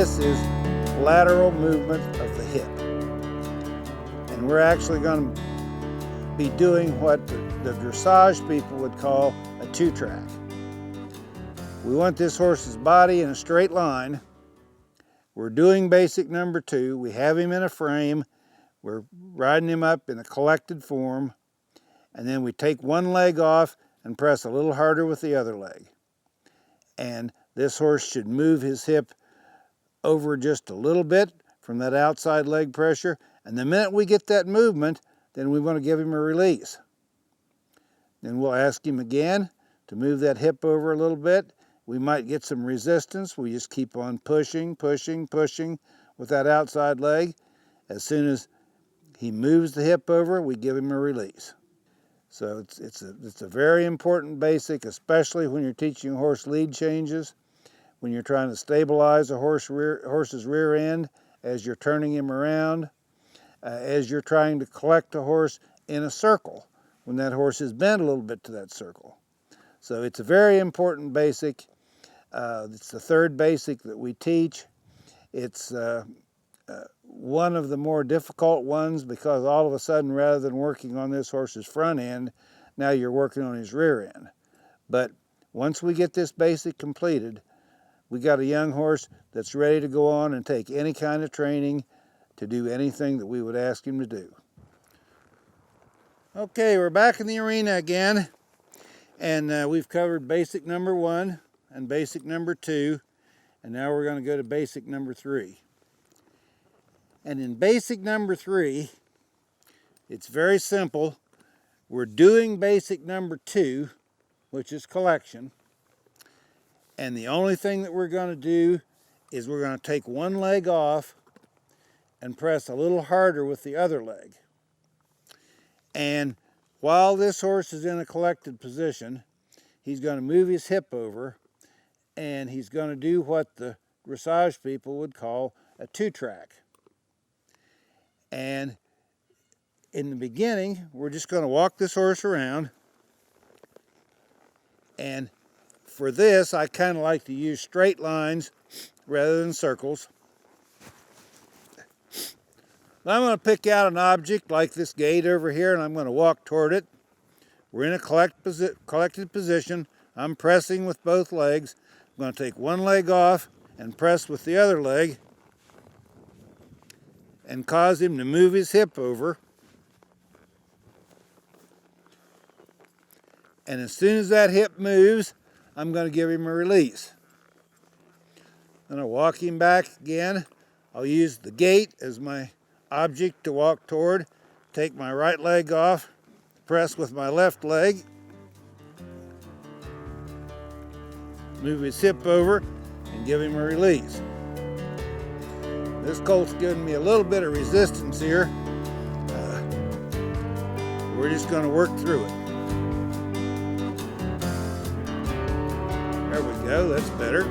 this is lateral movement of the hip. And we're actually going to be doing what the dressage people would call a two-track. We want this horse's body in a straight line. We're doing basic number 2. We have him in a frame. We're riding him up in a collected form. And then we take one leg off and press a little harder with the other leg. And this horse should move his hip over just a little bit from that outside leg pressure. And the minute we get that movement, then we want to give him a release. Then we'll ask him again to move that hip over a little bit. We might get some resistance. We just keep on pushing, pushing, pushing with that outside leg. As soon as he moves the hip over, we give him a release. So it's a very important basic, especially when you're teaching horse lead changes, when you're trying to stabilize a horse's rear end as you're turning him around, as you're trying to collect a horse in a circle when that horse is bent a little bit to that circle. So it's a very important basic. It's the third basic that we teach. It's one of the more difficult ones because all of a sudden, rather than working on this horse's front end, now you're working on his rear end. But once we get this basic completed, we got a young horse that's ready to go on and take any kind of training to do anything that we would ask him to do. Okay, we're back in the arena again, and we've covered basic number 1 and basic number 2, and now we're going to go to basic number 3. And in basic number 3, it's very simple. We're doing basic number 2, which is collection, and the only thing that we're going to do is we're going to take one leg off and press a little harder with the other leg. And while this horse is in a collected position, he's going to move his hip over, and he's going to do what the dressage people would call a two-track. And in the beginning, we're just going to walk this horse around. And for this, I kind of like to use straight lines rather than circles. I'm going to pick out an object like this gate over here, and I'm going to walk toward it. We're in a collected position. I'm pressing with both legs. I'm going to take one leg off and press with the other leg and cause him to move his hip over. And as soon as that hip moves, I'm going to give him a release. I'm going to walk him back again. I'll use the gate as my object to walk toward. Take my right leg off, press with my left leg, move his hip over, and give him a release. This colt's giving me a little bit of resistance here. We're just going to work through it. There we go, that's better.